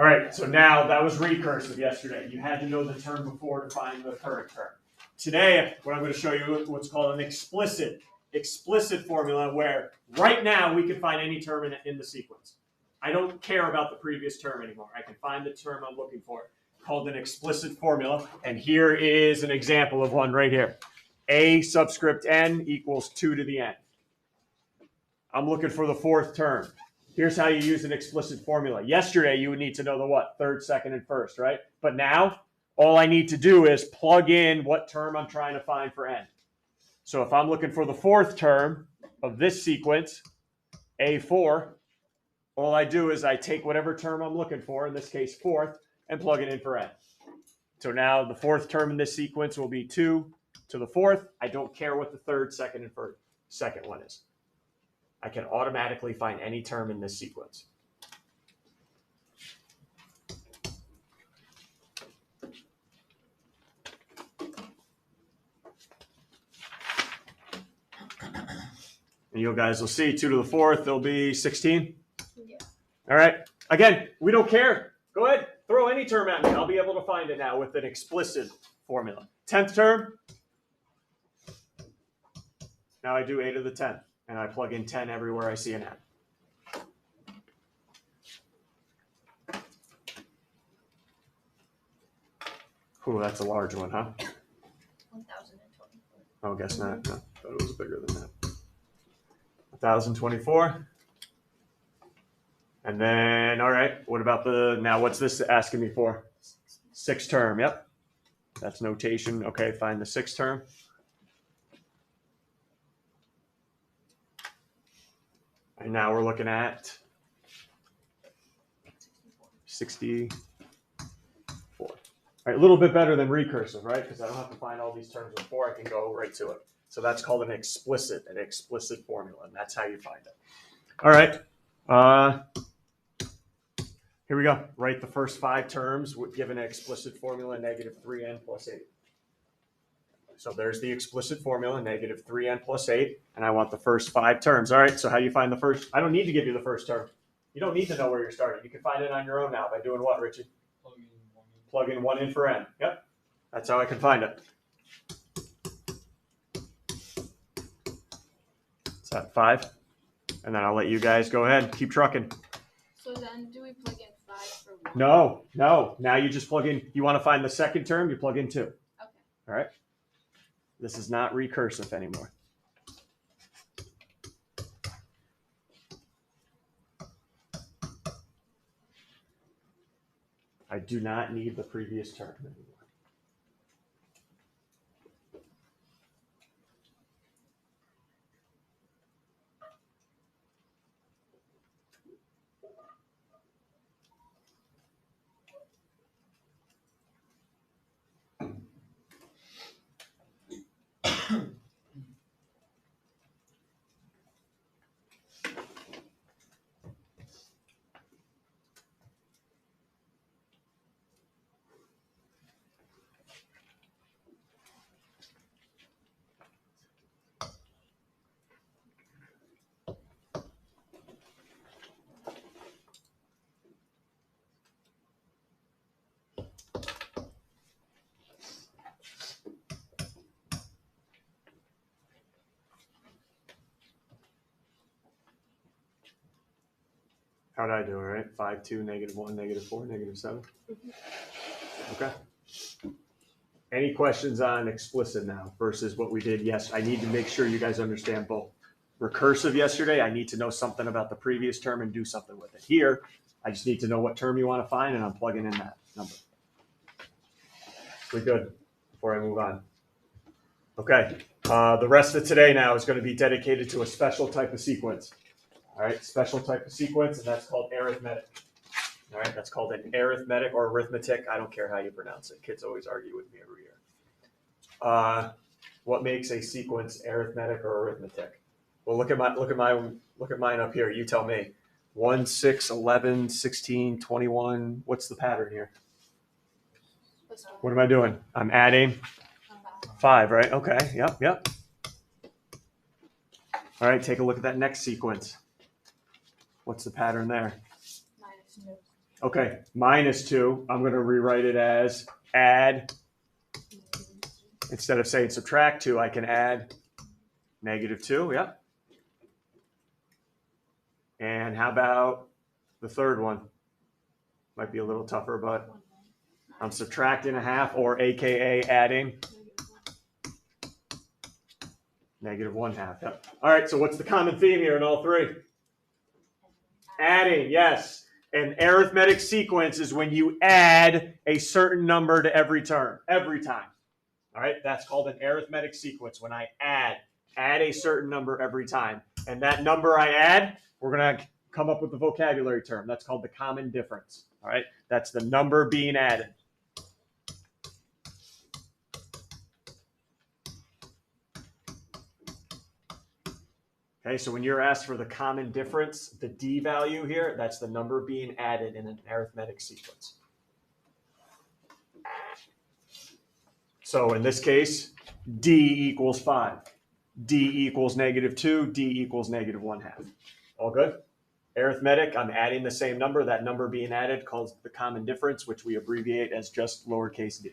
All right, so now that was recursive yesterday. You had to know the term before to find the current term. Today, what I'm going to show you is what's called an explicit formula, where right now we can find any term in the sequence. I don't care about the previous term anymore. I can find the term I'm looking for, called an explicit formula. And here is an example of one right here. A subscript n equals 2 to the n. I'm looking for the fourth term. Here's how you use an explicit formula. Yesterday, you would need to know the what? Third, second, and first, right? But now, all I need to do is plug in what term I'm trying to find for n. So if I'm looking for the fourth term of this sequence, A4, all I do is I take whatever term I'm looking for, in this case fourth, and plug it in for n. So now the fourth term in this sequence will be 2 to the fourth. I don't care what the third, second, and first second one is. I can automatically find any term in this sequence. And you guys will see 2 to the fourth, there'll be 16. Yeah. All right. Again, we don't care. Go ahead, throw any term at me. I'll be able to find it now with an explicit formula. 10th term. Now I do a to the 10th, and I plug in 10 everywhere I see an n. Ooh, that's a large one, huh? 1024. Oh, guess not. No, thought it was bigger than that. 1024. And then, all right, what about now what's this asking me for? Sixth term, yep. That's notation. Okay, find the sixth term. And now we're looking at 64. All right, a little bit better than recursive, right? Because I don't have to find all these terms before, I can go right to it. So that's called an explicit formula, and that's how you find it. All right. Here we go. Write the first 5 terms given an explicit formula, -3n plus 8. So there's the explicit formula, -3n plus 8, and I want the first 5 terms. All right, so how do you find the first? I don't need to give you the first term. You don't need to know where you're starting. You can find it on your own now by doing what, Richie? Plug in 1 in for n. Yep, that's how I can find it. Is that 5? And then I'll let you guys go ahead. Keep trucking. So then do we plug in 5 for 1? No. Now you just plug in. You want to find the second term, you plug in 2. Okay. All right. This is not recursive anymore. I do not need the previous term anymore. How did I do? All right, 5, 2, -1, -4, -7. Okay. Any questions on explicit now versus what we did? Yes, I need to make sure you guys understand both. Recursive yesterday, I need to know something about the previous term and do something with it. Here, I just need to know what term you want to find, and I'm plugging in that number. We're good before I move on. Okay, the rest of today now is going to be dedicated to a special type of sequence. All right, special type of sequence, and that's called arithmetic. All right, that's called an arithmetic or arithmetic. I don't care how you pronounce it. Kids always argue with me every year. What makes a sequence arithmetic or arithmetic? Well, look at mine up here. You tell me. 1, 6, 11, 16, 21. What's the pattern here? What am I doing? I'm adding 5, right? Okay. Yep. All right, take a look at that next sequence. What's the pattern there? Okay, minus 2, I'm going to rewrite it as add. Instead of saying subtract 2, I can add negative 2, yep. And how about the third one? Might be a little tougher, but I'm subtracting a half, or AKA adding negative 1/2. Yep. All right, so what's the common theme here in all three? Adding, yes. An arithmetic sequence is when you add a certain number to every term, every time. All right, that's called an arithmetic sequence. When I add a certain number every time. And that number I add, we're going to come up with the vocabulary term. That's called the common difference. All right, that's the number being added. Okay, so when you're asked for the common difference, the D value here, that's the number being added in an arithmetic sequence. So in this case, D equals 5. D equals negative 2. D equals negative 1/2. All good? Arithmetic, I'm adding the same number. That number being added calls the common difference, which we abbreviate as just lowercase d.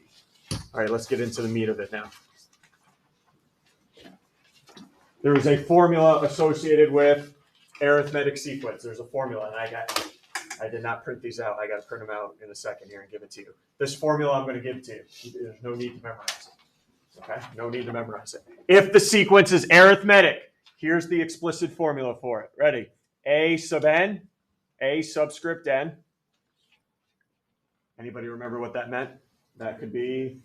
All right, let's get into the meat of it now. There is a formula associated with arithmetic sequence. There's a formula, and I did not print these out. I got to print them out in a second here and give it to you. This formula I'm going to give to you. There's no need to memorize it. Okay, no need to memorize it. If the sequence is arithmetic, here's the explicit formula for it. Ready? A sub n, A subscript n. Anybody remember what that meant? That could be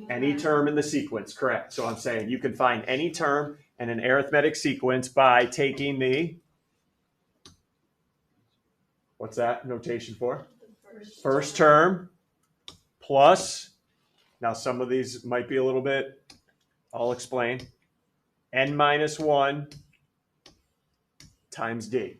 any term in the sequence, correct. So I'm saying you can find any term in an arithmetic sequence by taking the, what's that notation for? First term plus, now some of these might be a little bit, I'll explain, n minus 1 times d.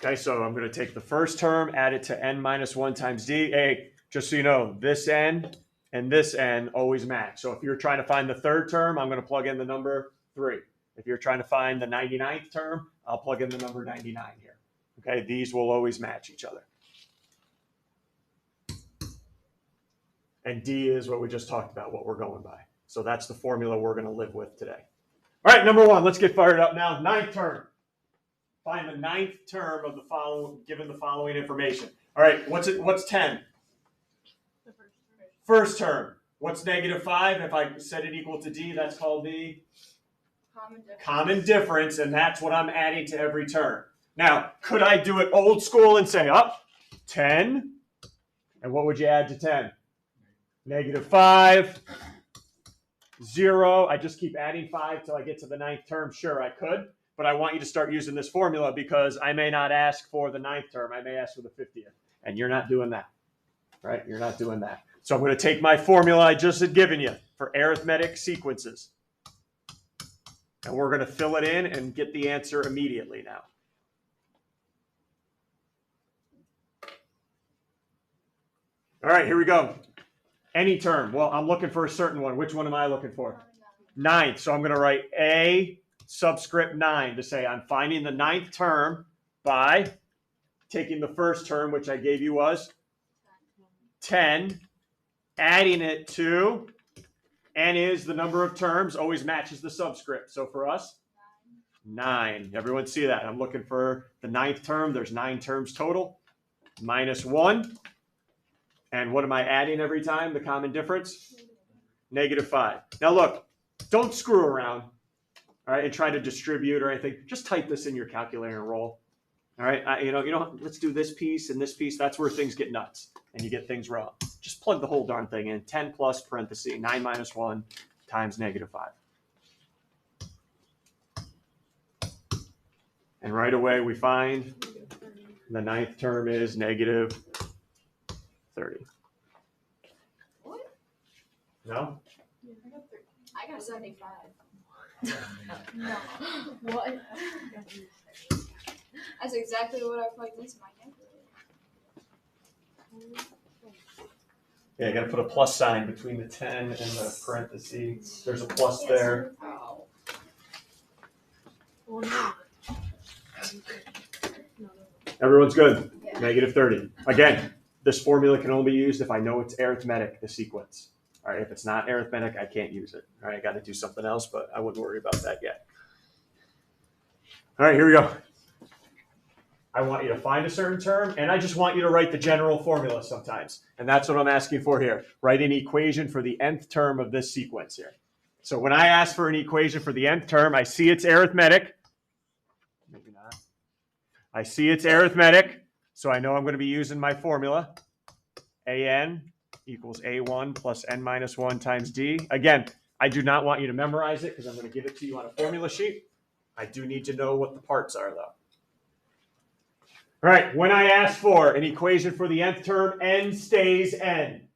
Okay, so I'm going to take the first term, add it to n minus 1 times d. Hey, just so you know, this n and this n always match. So if you're trying to find the third term, I'm going to plug in the number 3. If you're trying to find the 99th term, I'll plug in the number 99 here. Okay, these will always match each other. And d is what we just talked about, what we're going by. So that's the formula we're going to live with today. All right, number 1, let's get fired up now. 9th term. Find the 9th term of the following, given the following information. All right, what's 10? The First term. What's negative 5? If I set it equal to d, that's called the common difference, and that's what I'm adding to every term. Now, could I do it old school and say, 10? And what would you add to 10? Negative 5, 0. I just keep adding 5 till I get to the 9th term. Sure, I could. But I want you to start using this formula because I may not ask for the 9th term. I may ask for the 50th. And you're not doing that, right? You're not doing that. So I'm going to take my formula I just had given you for arithmetic sequences. And we're going to fill it in and get the answer immediately now. All right, here we go. Any term. Well, I'm looking for a certain one. Which one am I looking for? 9th. So I'm going to write A subscript 9 to say I'm finding the 9th term by taking the first term, which I gave you was 10, adding it to, n is the number of terms, always matches the subscript. So for us, 9. Everyone see that? I'm looking for the 9th term. There's 9 terms total. Minus 1. And what am I adding every time? The common difference? Negative 5. Now look, don't screw around. All right, and try to distribute or anything. Just type this in your calculator and roll. All right, let's do this piece and this piece. That's where things get nuts and you get things wrong. Just plug the whole darn thing in. 10 plus parenthesis 9 minus 1 times negative 5. And right away we find the 9th term is negative 30. What? No? I got 75. No. What? That's exactly what I plugged into my calculator. Yeah, you got to put a plus sign between the 10 and the parentheses. There's a plus there. Oh. Well, no. Everyone's good. Yeah. Negative 30. Again, this formula can only be used if I know it's arithmetic, the sequence. All right, if it's not arithmetic, I can't use it. All right, I got to do something else, but I wouldn't worry about that yet. All right, here we go. I want you to find a certain term, and I just want you to write the general formula sometimes. And that's what I'm asking for here. Write an equation for the nth term of this sequence here. So when I ask for an equation for the nth term, I see it's arithmetic. Maybe not. I see it's arithmetic, so I know I'm going to be using my formula. AN equals A1 plus N minus 1 times D. Again, I do not want you to memorize it because I'm going to give it to you on a formula sheet. I do need to know what the parts are, though. All right, when I ask for an equation for the nth term, n stays n.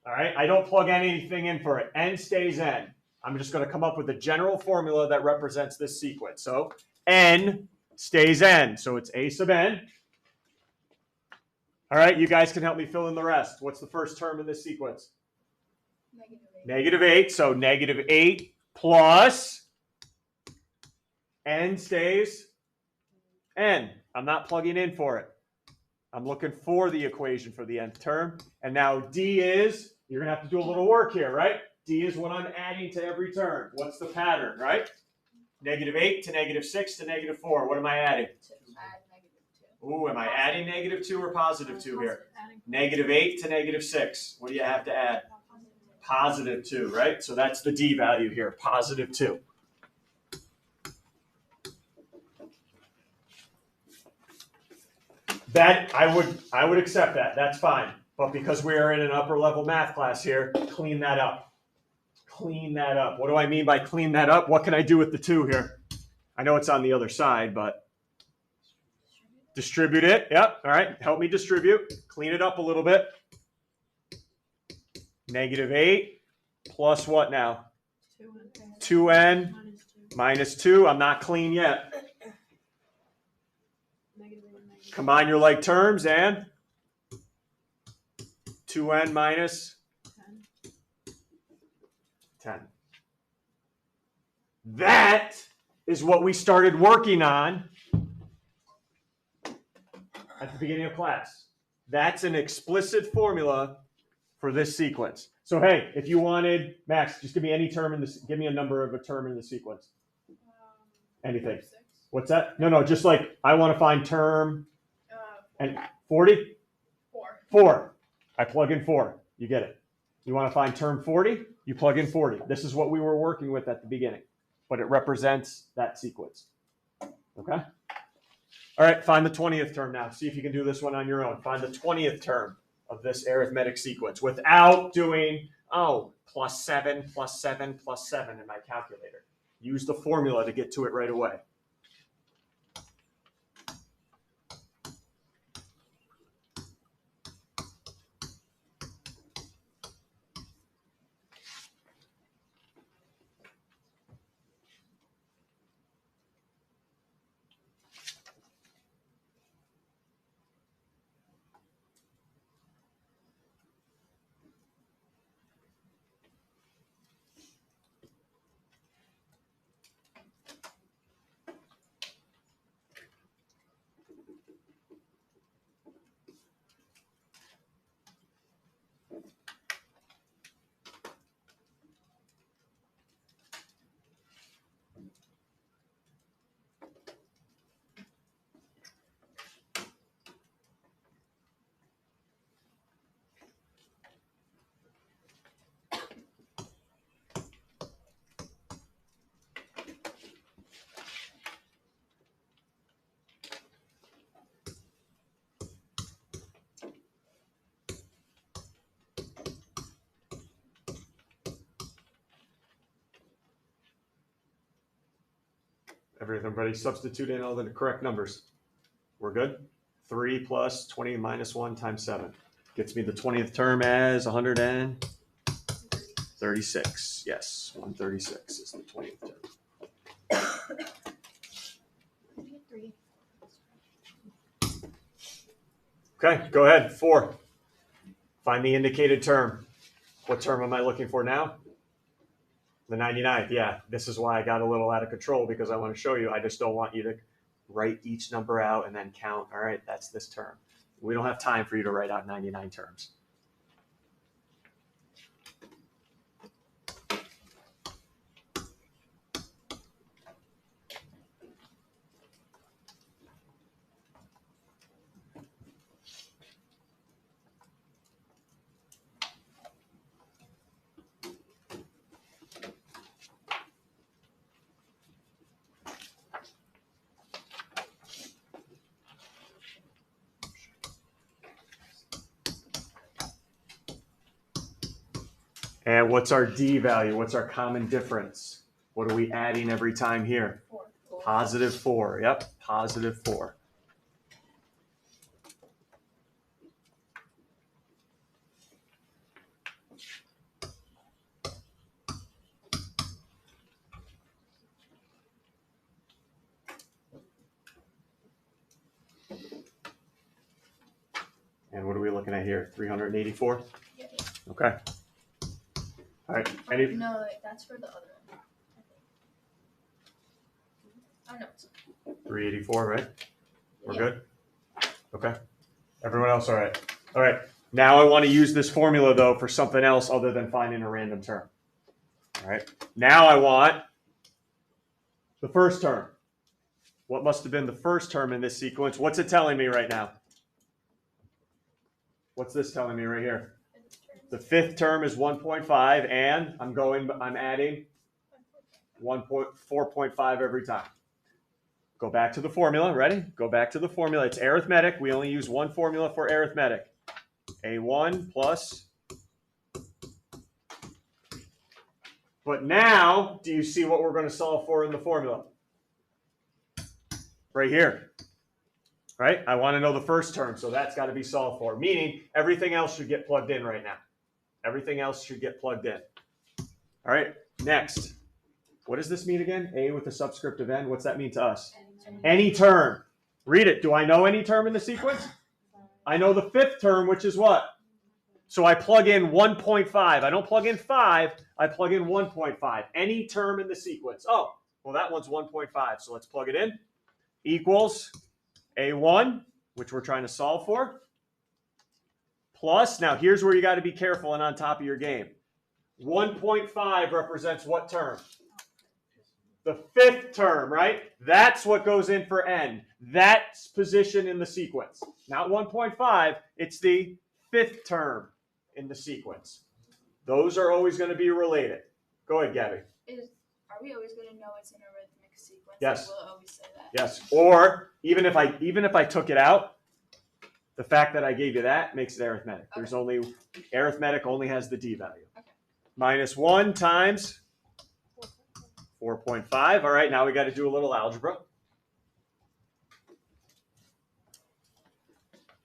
All right, I don't plug anything in for it. N stays n. I'm just going to come up with a general formula that represents this sequence. So n stays n, so it's a sub n. All right, you guys can help me fill in the rest. What's the first term in this sequence? Negative 8. -8, so -8 plus n stays n. I'm not plugging in for it. I'm looking for the equation for the nth term. And now D is, you're going to have to do a little work here, right? D is what I'm adding to every term. What's the pattern, right? -8 to -6 to -4. What am I adding? To add -2. Ooh, am I adding -2 or +2 here? Adding -8 to -6. What do you have to add? +2, right? So that's the D value here, +2. That I would accept that. That's fine. But because we are in an upper level math class here, clean that up. Clean that up. What do I mean by clean that up? What can I do with the 2 here? I know it's on the other side, but distribute it. Yep. All right. Help me distribute. Clean it up a little bit. -8 plus what now? 2n minus 2. I'm not clean yet. Combine your like terms and 2n minus 10. That is what we started working on at the beginning of class. That's an explicit formula for this sequence. So hey, if you wanted, Max, just give me any term in this, give me a number of a term in the sequence. Anything. 6. What's that? No, just like I want to find term and 40? 4. 4. I plug in 4. You get it. You want to find term 40? You plug in 40. This is what we were working with at the beginning, but it represents that sequence. Okay? All right, find the 20th term now. See if you can do this one on your own. Find the 20th term of this arithmetic sequence without doing, +7, +7, +7 in my calculator. Use the formula to get to it right away. Everybody substitute in all the correct numbers. We're good? 3 plus 20 minus 1 times 7. Gets me the 20th term as 136. Yes, 136 is the 20th term. 3. Okay, go ahead. 4. Find the indicated term. What term am I looking for now? The 99th. Yeah, this is why I got a little out of control, because I want to show you. I just don't want you to write each number out and then count. All right, that's this term. We don't have time for you to write out 99 terms. And what's our D value? What's our common difference? What are we adding every time here? 4. Positive 4. Yep, positive 4. And what are we looking at here? 384? Yeah. Okay. All right. Any? No, that's for the other one. I think. Oh, no. 384, right? We're Yeah. good? Okay. Everyone else all right? All right. Now I want to use this formula, though, for something else other than finding a random term. All right. Now I want the first term. What must have been the first term in this sequence? What's it telling me right now? What's this telling me right here? The fifth term is 1.5, and I'm adding 4.5 every time. Go back to the formula. Ready? Go back to the formula. It's arithmetic. We only use one formula for arithmetic. A1 plus. But now, do you see what we're going to solve for in the formula? Right here. Right? I want to know the first term, so that's got to be solved for. Meaning, everything else should get plugged in right now. Everything else should get plugged in. All right, next. What does this mean again? A with a subscript of n. What's that mean to us? Any term. Read it. Do I know any term in the sequence? I know the fifth term, which is what? So I plug in 1.5. I don't plug in 5. I plug in 1.5. Any term in the sequence. Oh, well, that one's 1.5. So let's plug it in. Equals A1, which we're trying to solve for. Plus, now here's where you got to be careful and on top of your game. 1.5 represents what term? The fifth term, right? That's what goes in for n. That's position in the sequence. Not 1.5, it's the fifth term in the sequence. Those are always going to be related. Go ahead, Gabby. Are we always going to know it's an arithmetic sequence? Yes. Like, we'll always say that. Yes. Or even if I took it out, the fact that I gave you that makes it arithmetic. Okay. There's only arithmetic only has the d value. Okay. Minus 1 times 4.5. All right, now we got to do a little algebra.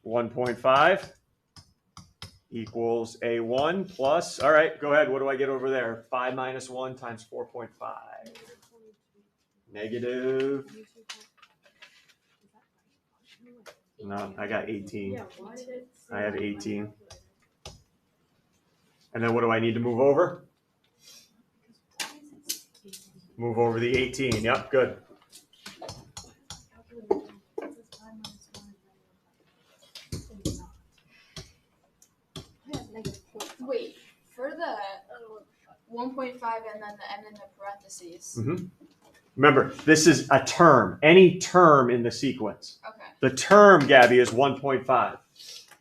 1.5 equals A1 plus, all right, go ahead. What do I get over there? 5 minus 1 times 4.5. Negative. No, I got 18. I have 18. And then what do I need to move over? Move over the 18. Yep, good. Wait, for the 1.5 and then the n in the parentheses. Mm-hmm. Remember, this is a term. Any term in the sequence. Okay. The term, Gabby, is 1.5.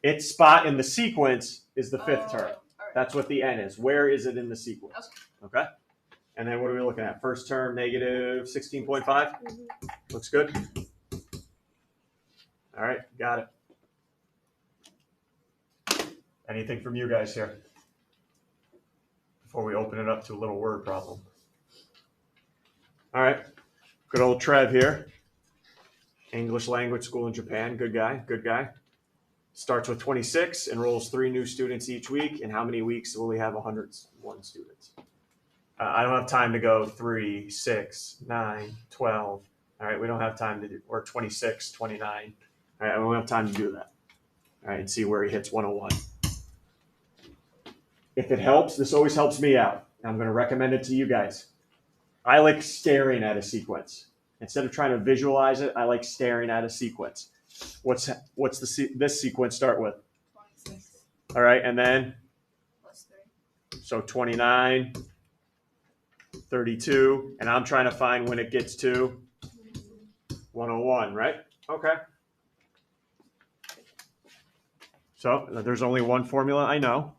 Its spot in the sequence is the fifth term. All right. That's what the n is. Where is it in the sequence? Okay. And then what are we looking at? First term, negative 16.5. Looks good. All right, got it. Anything from you guys here before we open it up to a little word problem? All right, good old Trev here. English language school in Japan. Good guy, good guy. Starts with 26, enrolls 3 new students each week. In how many weeks will he have 101 students? I don't have time to go 3, 6, 9, 12. All right, we don't have time to do, or 26, 29. All right, we don't have time to do that. All right, and see where he hits 101. if it helps, this always helps me out. I'm going to recommend it to you guys. I like staring at a sequence. Instead of trying to visualize it, I like staring at a sequence. What's this sequence start with? 26 All right, and then plus 3. so 29, 32, and I'm trying to find when it gets to 101, right? Okay. So there's only one formula I know.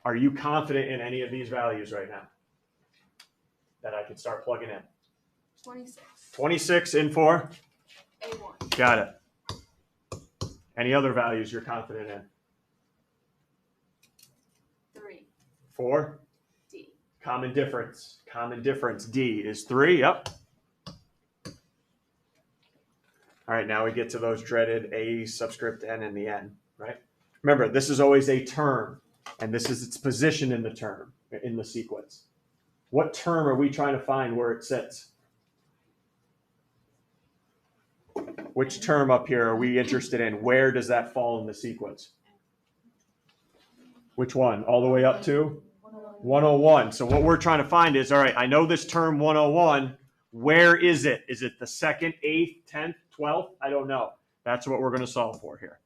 Are you confident in any of these values right now that I can start plugging in? 26. 26 in for? A1. Got it. Any other values you're confident in? 3. For? D. Common difference. Common difference. D is 3. Yep. All right, now we get to those dreaded A subscript N in the end, right? Remember, this is always a term, and this is its position in the term, in the sequence. What term are we trying to find where it sits? Which term up here are we interested in? Where does that fall in the sequence? Which one? All the way up to 101. So what we're trying to find is, all right, I know this term 101. Where is it? Is it the 2nd, 8th, 10th, 12th? I don't know. That's what we're going to solve for here.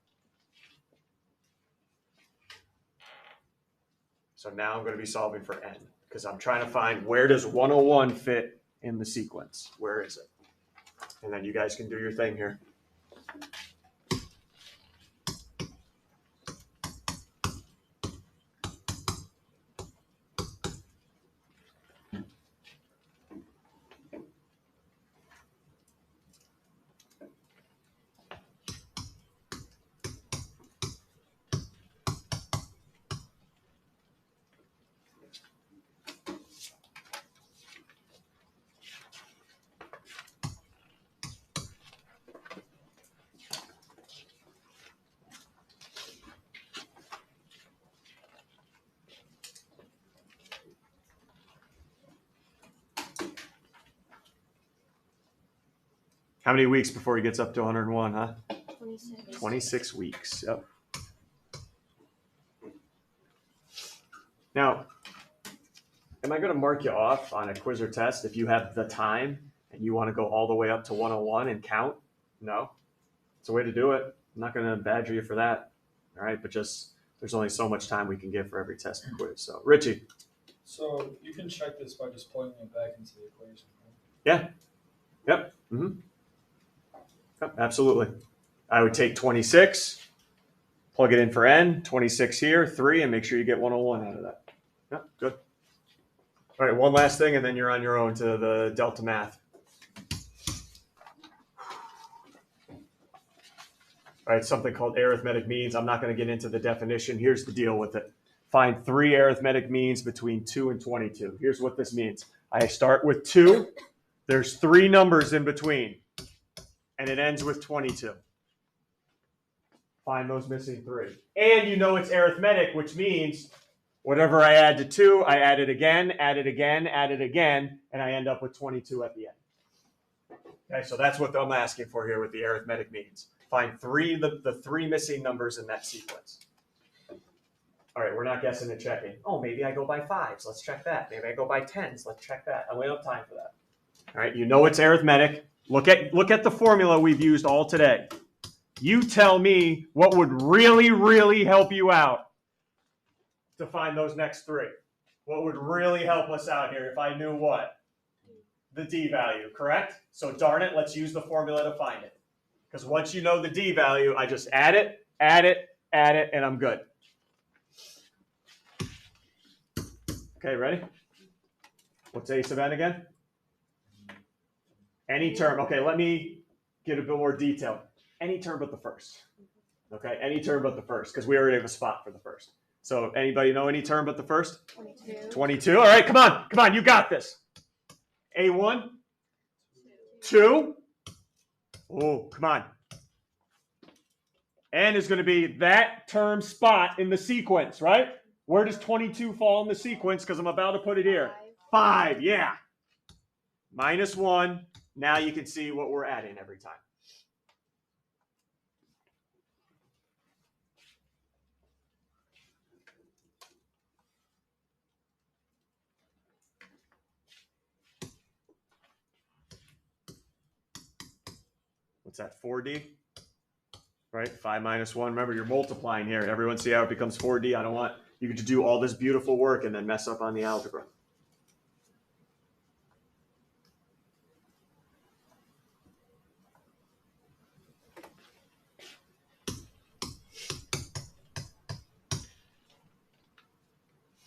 So now I'm going to be solving for n because I'm trying to find where does 101 fit in the sequence? Where is it? And then you guys can do your thing here. How many weeks before he gets up to 101, huh? 26. 26 weeks. Yep. Now, am I going to mark you off on a quiz or test if you have the time and you want to go all the way up to 101 and count? No. It's a way to do it. I'm not going to badger you for that. All right, but just there's only so much time we can give for every test and quiz. So, Richie. So you can check this by just plugging it back into the equation, right? Yeah. Yep. Mm-hmm. Yep, absolutely. I would take 26, plug it in for n, 26 here, 3, and make sure you get 101 out of that. Yep, good. All right, one last thing, and then you're on your own to the delta math. All right, something called arithmetic means. I'm not going to get into the definition. Here's the deal with it. Find 3 arithmetic means between 2 and 22. Here's what this means. I start with 2. There's 3 numbers in between, and it ends with 22. Find those missing 3. And you know it's arithmetic, which means whatever I add to 2, I add it again, add it again, add it again, and I end up with 22 at the end. Okay, so that's what I'm asking for here with the arithmetic means. Find the 3 missing numbers in that sequence. All right, we're not guessing and checking. Oh, maybe I go by 5s. Let's check that. Maybe I go by 10s. Let's check that. We don't have time for that. All right, you know it's arithmetic. Look at the formula we've used all today. You tell me what would really, really help you out to find those next 3. What would really help us out here if I knew what? The D value, correct? So darn it, let's use the formula to find it. Because once you know the D value, I just add it, add it, add it, and I'm good. Okay, ready? What's A sub n again? Any term. Okay, let me get a bit more detail. Any term but the first. Okay, any term but the first, because we already have a spot for the first. So anybody know any term but the first? 22. 22. All right, come on, you got this. A1? 2? Oh, come on. N is going to be that term spot in the sequence, right? Where does 22 fall in the sequence? Because I'm about to put it here. 5, yeah. Minus 1. Now you can see what we're adding every time. what's that, 4D? Right, 5 minus 1. Remember, you're multiplying here. Everyone see how it becomes 4D? I don't want you to do all this beautiful work and then mess up on the algebra.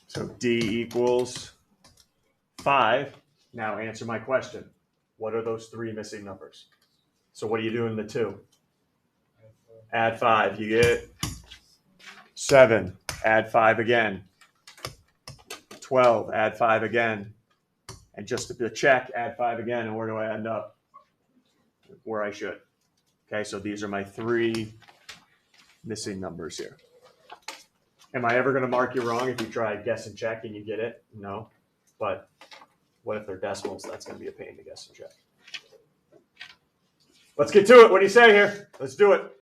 So D equals 5. Now answer my question. What are those 3 missing numbers? So what are you doing the 2? Add 5. You get 7. Add 5 again. 12. Add 5 again. And just to check, add 5 again. And where do I end up? Where I should. Okay, so these are my 3 missing numbers here. Am I ever going to mark you wrong if you try guess and check and you get it? No. But what if they're decimals? That's going to be a pain to guess and check. Let's get to it. What do you say here? Let's do it.